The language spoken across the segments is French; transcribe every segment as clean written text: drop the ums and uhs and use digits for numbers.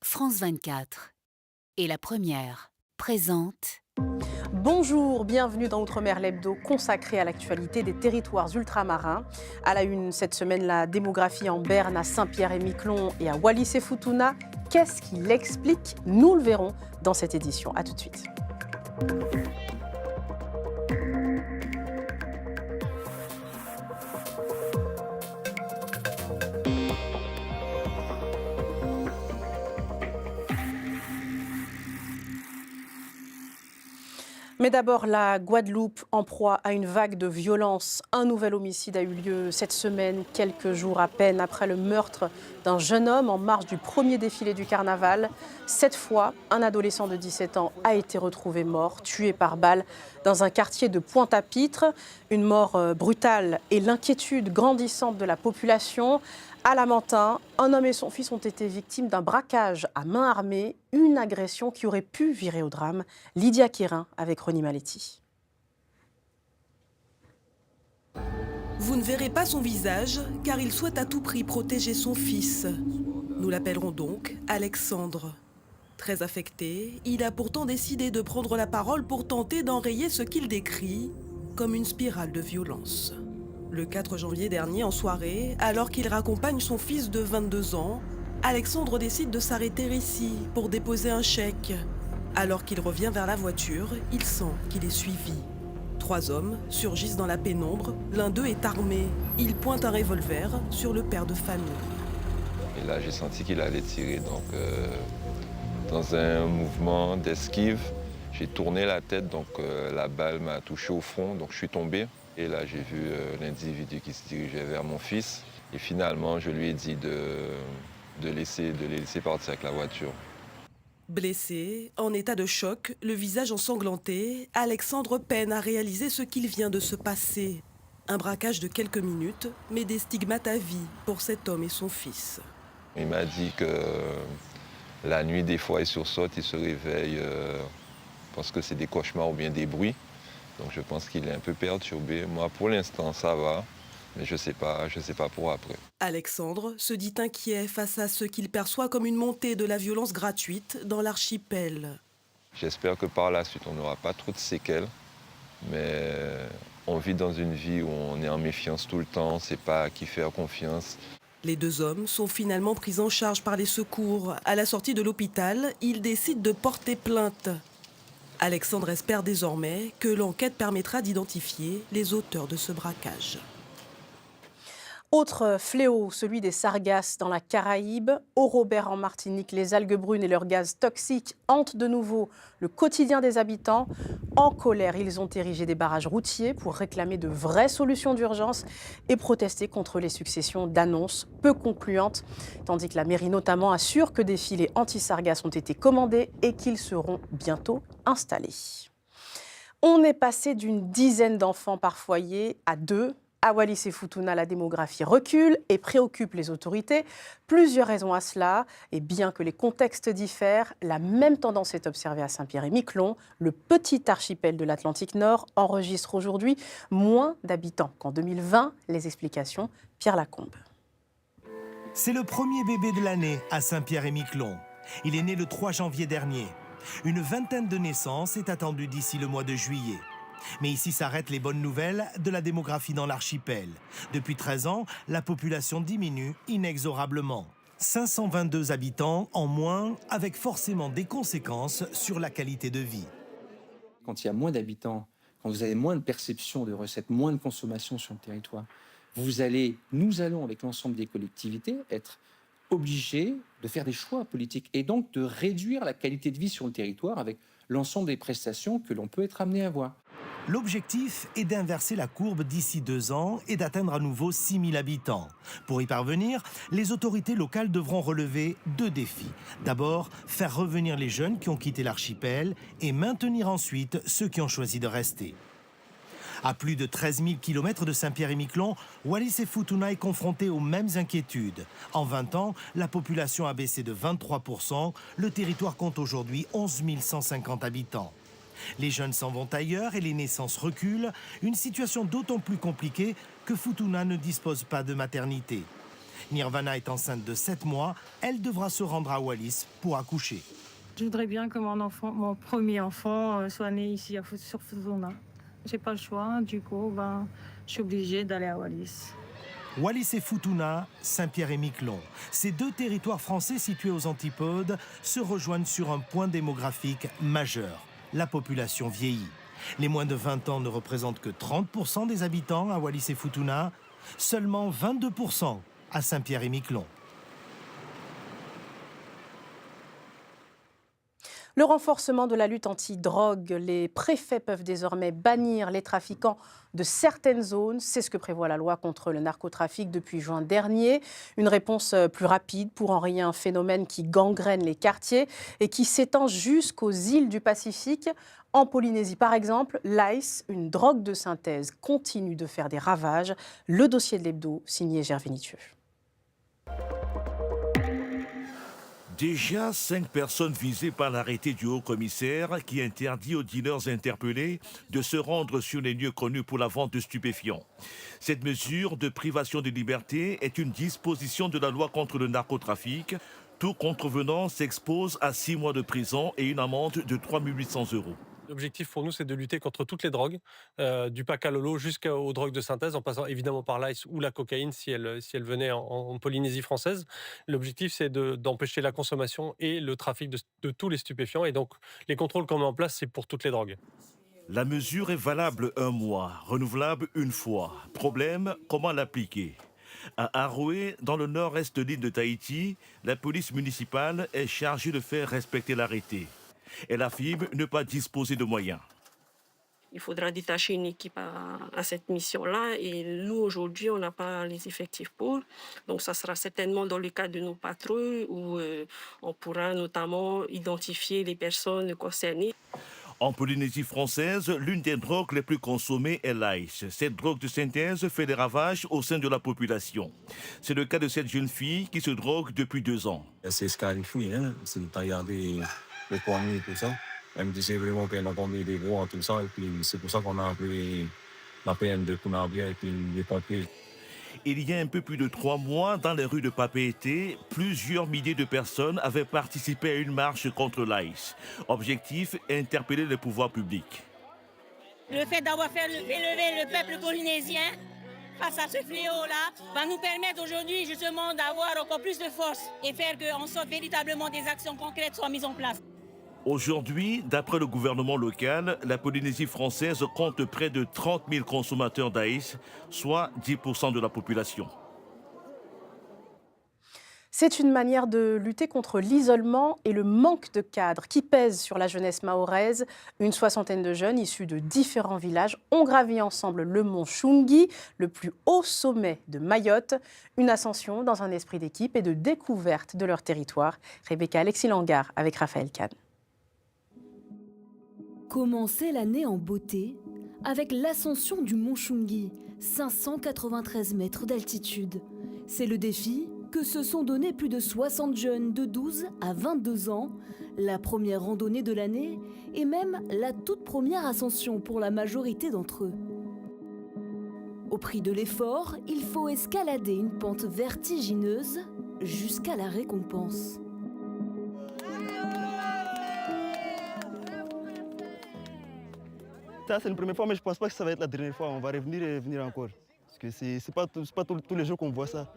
France 24 et La Première présente. Bonjour, bienvenue dans Outre-mer l'hebdo consacré à l'actualité des territoires ultramarins. À la une cette semaine, la démographie en berne à Saint-Pierre-et-Miquelon et à Wallis-et-Futuna. Qu'est-ce qui l'explique? Nous le verrons dans cette édition. A tout de suite. Mais d'abord, la Guadeloupe en proie à une vague de violence. Un nouvel homicide a eu lieu cette semaine, quelques jours à peine après le meurtre d'un jeune homme en marge du premier défilé du carnaval. Cette fois, un adolescent de 17 ans a été retrouvé mort, tué par balle dans un quartier de Pointe-à-Pitre. Une mort brutale et l'inquiétude grandissante de la population. À Lamentin, un homme et son fils ont été victimes d'un braquage à main armée, une agression qui aurait pu virer au drame. Lydia Quérin avec Ronnie Maletti. Vous ne verrez pas son visage car il souhaite à tout prix protéger son fils. Nous l'appellerons donc Alexandre. Très affecté, il a pourtant décidé de prendre la parole pour tenter d'enrayer ce qu'il décrit comme une spirale de violence. Le 4 janvier dernier, en soirée, alors qu'il raccompagne son fils de 22 ans, Alexandre décide de s'arrêter ici pour déposer un chèque. Alors qu'il revient vers la voiture, il sent qu'il est suivi. 3 hommes surgissent dans la pénombre, l'un d'eux est armé. Il pointe un revolver sur le père de famille. Et là, j'ai senti qu'il allait tirer, donc dans un mouvement d'esquive, j'ai tourné la tête, donc la balle m'a touché au front, donc je suis tombé. Et là, j'ai vu l'individu qui se dirigeait vers mon fils. Et finalement, je lui ai dit de les laisser partir avec la voiture. Blessé, en état de choc, le visage ensanglanté, Alexandre peine à réaliser ce qu'il vient de se passer. Un braquage de quelques minutes, mais des stigmates à vie pour cet homme et son fils. Il m'a dit que la nuit, des fois, il sursaute, il se réveille parce que c'est des cauchemars ou bien des bruits. Donc je pense qu'il est un peu perturbé. Moi, pour l'instant, ça va, mais je sais pas pour après. Alexandre se dit inquiet face à ce qu'il perçoit comme une montée de la violence gratuite dans l'archipel. J'espère que par la suite, on n'aura pas trop de séquelles, mais on vit dans une vie où on est en méfiance tout le temps, on ne sait pas à qui faire confiance. Les 2 hommes sont finalement pris en charge par les secours. À la sortie de l'hôpital, ils décident de porter plainte. Alexandre espère désormais que l'enquête permettra d'identifier les auteurs de ce braquage. Autre fléau, celui des sargasses dans la Caraïbe. Au Robert en Martinique, les algues brunes et leurs gaz toxiques hantent de nouveau le quotidien des habitants. En colère, ils ont érigé des barrages routiers pour réclamer de vraies solutions d'urgence et protester contre les successions d'annonces peu concluantes. Tandis que la mairie notamment assure que des filets anti-sargasses ont été commandés et qu'ils seront bientôt installés. On est passé d'une dizaine d'enfants par foyer à 2. À Wallis-et-Futuna, la démographie recule et préoccupe les autorités. Plusieurs raisons à cela. Et bien que les contextes diffèrent, la même tendance est observée à Saint-Pierre-et-Miquelon. Le petit archipel de l'Atlantique Nord enregistre aujourd'hui moins d'habitants qu'en 2020. Les explications, Pierre Lacombe. C'est le premier bébé de l'année à Saint-Pierre-et-Miquelon. Il est né le 3 janvier dernier. Une vingtaine de naissances est attendue d'ici le mois de juillet. Mais ici s'arrêtent les bonnes nouvelles de la démographie dans l'archipel. Depuis 13 ans, la population diminue inexorablement. 522 habitants en moins, avec forcément des conséquences sur la qualité de vie. Quand il y a moins d'habitants, quand vous avez moins de perception de recettes, moins de consommation sur le territoire, nous allons, avec l'ensemble des collectivités, être obligés de faire des choix politiques et donc de réduire la qualité de vie sur le territoire avec l'ensemble des prestations que l'on peut être amené à avoir. L'objectif est d'inverser la courbe d'ici 2 ans et d'atteindre à nouveau 6 000 habitants. Pour y parvenir, les autorités locales devront relever 2 défis. D'abord, faire revenir les jeunes qui ont quitté l'archipel et maintenir ensuite ceux qui ont choisi de rester. À plus de 13 000 km de Saint-Pierre-et-Miquelon, Wallis-et-Futuna est confronté aux mêmes inquiétudes. En 20 ans, la population a baissé de 23 %. Le territoire compte aujourd'hui 11 150 habitants. Les jeunes s'en vont ailleurs et les naissances reculent, une situation d'autant plus compliquée que Futuna ne dispose pas de maternité. Nirvana est enceinte de 7 mois. Elle devra se rendre à Wallis pour accoucher. Je voudrais bien que mon premier enfant soit né ici sur Futuna. J'ai pas le choix, du coup, je suis obligée d'aller à Wallis. Wallis et Futuna, Saint-Pierre et Miquelon. Ces deux territoires français situés aux antipodes se rejoignent sur un point démographique majeur. La population vieillit. Les moins de 20 ans ne représentent que 30% des habitants à Wallis et Futuna, seulement 22% à Saint-Pierre et Miquelon. Le renforcement de la lutte anti-drogue, les préfets peuvent désormais bannir les trafiquants de certaines zones. C'est ce que prévoit la loi contre le narcotrafic depuis juin dernier. Une réponse plus rapide pour enrayer un phénomène qui gangrène les quartiers et qui s'étend jusqu'aux îles du Pacifique. En Polynésie, par exemple, l'ice, une drogue de synthèse, continue de faire des ravages. Le dossier de l'hebdo, signé Gervais Nitieux. Déjà 5 personnes visées par l'arrêté du haut-commissaire qui interdit aux dealers interpellés de se rendre sur les lieux connus pour la vente de stupéfiants. Cette mesure de privation de liberté est une disposition de la loi contre le narcotrafic. Tout contrevenant s'expose à 6 mois de prison et une amende de 3 800 €. L'objectif pour nous, c'est de lutter contre toutes les drogues, du paca-lolo jusqu'aux drogues de synthèse, en passant évidemment par l'ice ou la cocaïne si elle venait en Polynésie française. L'objectif, c'est d'empêcher la consommation et le trafic de tous les stupéfiants. Et donc, les contrôles qu'on met en place, c'est pour toutes les drogues. La mesure est valable 1 mois, renouvelable 1 fois. Problème, comment l'appliquer ? À Aroé, dans le nord-est de l'île de Tahiti, la police municipale est chargée de faire respecter l'arrêté. Elle affirme ne pas disposer de moyens. Il faudra détacher une équipe à cette mission-là et nous, aujourd'hui, on n'a pas les effectifs pour. Donc, ça sera certainement dans le cadre de nos patrouilles où on pourra notamment identifier les personnes concernées. En Polynésie française, l'une des drogues les plus consommées est l'ice. Cette drogue de synthèse fait des ravages au sein de la population. C'est le cas de cette jeune fille qui se drogue depuis 2 ans. C'est scarifié, hein? C'est de regarder les poignées et tout ça. Elle me disait vraiment qu'elle entendait des voix et tout ça. Et puis c'est pour ça qu'on a appelé la PM de Kunabia et puis les papiers. Il y a un peu plus de 3 mois, dans les rues de Papeete, plusieurs milliers de personnes avaient participé à une marche contre l'ice. Objectif, interpeller les pouvoirs publics. Le fait d'avoir fait élever le peuple polynésien face à ce fléau-là va nous permettre aujourd'hui justement d'avoir encore plus de force et faire en sorte véritablement des actions concrètes soient mises en place. Aujourd'hui, d'après le gouvernement local, la Polynésie française compte près de 30 000 consommateurs d'ice, soit 10% de la population. C'est une manière de lutter contre l'isolement et le manque de cadres qui pèsent sur la jeunesse mahoraise. Une 60aine de jeunes issus de différents villages ont gravi ensemble le mont Chungi, le plus haut sommet de Mayotte. Une ascension dans un esprit d'équipe et de découverte de leur territoire. Rebecca Alexis-Langard avec Raphaël Kahn. Commencer l'année en beauté avec l'ascension du mont Chungi, 593 mètres d'altitude. C'est le défi que se sont donnés plus de 60 jeunes de 12 à 22 ans, la première randonnée de l'année et même la toute première ascension pour la majorité d'entre eux. Au prix de l'effort, il faut escalader une pente vertigineuse jusqu'à la récompense. Ça, c'est la première fois, mais je ne pense pas que ça va être la dernière fois. On va revenir et venir encore. Parce que ce n'est pas tous les jours qu'on voit ça.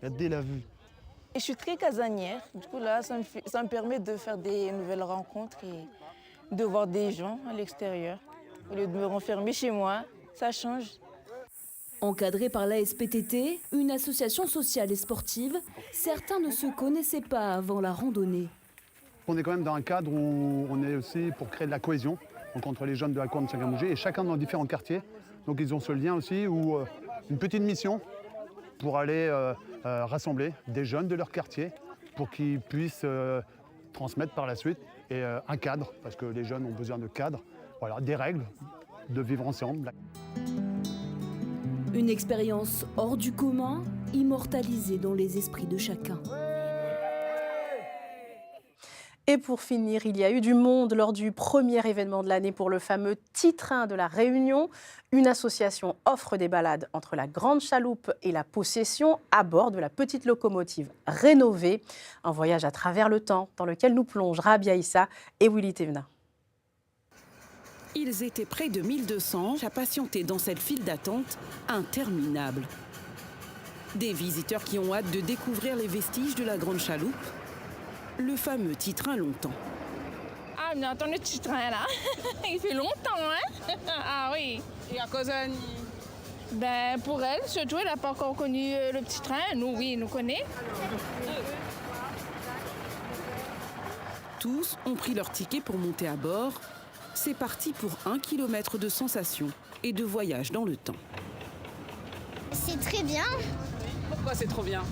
Regardez la vue. Je suis très casanière. Du coup, là, ça me permet de faire des nouvelles rencontres et de voir des gens à l'extérieur. Au lieu de me renfermer chez moi, ça change. Encadrés par l'ASPTT, une association sociale et sportive, certains ne se connaissaient pas avant la randonnée. On est quand même dans un cadre où on est aussi pour créer de la cohésion. Donc entre les jeunes de la Corne Sagamouji et chacun dans différents quartiers. Donc ils ont ce lien aussi où une petite mission pour aller rassembler des jeunes de leur quartier pour qu'ils puissent transmettre par la suite et un cadre, parce que les jeunes ont besoin de cadre, voilà, des règles, de vivre ensemble. Une expérience hors du commun, immortalisée dans les esprits de chacun. Et pour finir, il y a eu du monde lors du premier événement de l'année pour le fameux Titrain de la Réunion. Une association offre des balades entre la Grande Chaloupe et la Possession à bord de la petite locomotive rénovée. Un voyage à travers le temps dans lequel nous plongent Rabia Issa et Willy Tevna. Ils étaient près de 1200 à patienter dans cette file d'attente interminable. Des visiteurs qui ont hâte de découvrir les vestiges de la Grande Chaloupe. Le fameux Titrain longtemps. Ah, on a entendu le Titrain là. Il fait longtemps, hein? Ah oui. Et à cause d'Annie? Ben, pour elle, surtout, elle n'a pas encore connu le petit train. Nous, oui, nous connaît. Tous ont pris leur ticket pour monter à bord. C'est parti pour 1 kilomètre de sensations et de voyage dans le temps. C'est très bien. Pourquoi c'est trop bien?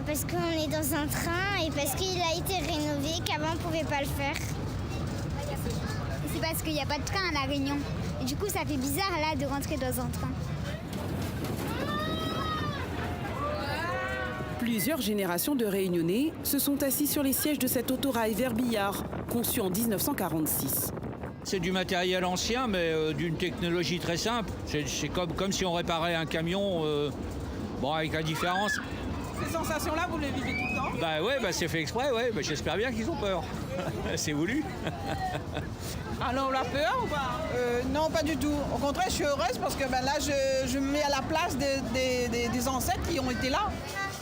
Parce qu'on est dans un train et parce qu'il a été rénové, qu'avant on ne pouvait pas le faire. C'est parce qu'il n'y a pas de train à La Réunion. Et du coup, ça fait bizarre là de rentrer dans un train. Plusieurs générations de Réunionnais se sont assis sur les sièges de cet autorail Vert-Billard, conçu en 1946. C'est du matériel ancien, mais d'une technologie très simple. C'est comme si on réparait un camion, avec la différence. Ces sensations-là, vous les vivez tout le temps? C'est fait exprès, j'espère bien qu'ils ont peur. C'est voulu. Alors, la peur ou pas? Non, pas du tout. Au contraire, je suis heureuse parce que là, je me mets à la place des ancêtres qui ont été là.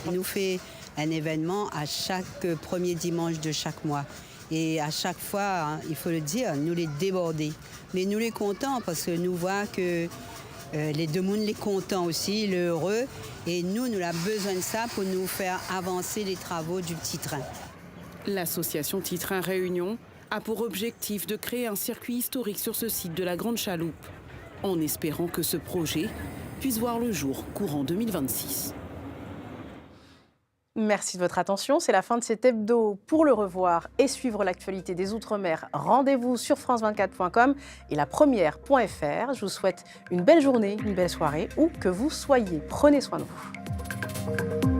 On nous fait un événement à chaque premier dimanche de chaque mois. Et à chaque fois, il faut le dire, nous les débordés. Mais nous les contents parce que nous voyons que les deux mondes les contents aussi, le heureux. Et nous avons besoin de ça pour nous faire avancer les travaux du petit train. L'association Titrain Réunion a pour objectif de créer un circuit historique sur ce site de la Grande Chaloupe, en espérant que ce projet puisse voir le jour courant 2026. Merci de votre attention. C'est la fin de cet hebdo. Pour le revoir et suivre l'actualité des Outre-mer, rendez-vous sur france24.com et la première.fr. Je vous souhaite une belle journée, une belle soirée, où que vous soyez. Prenez soin de vous.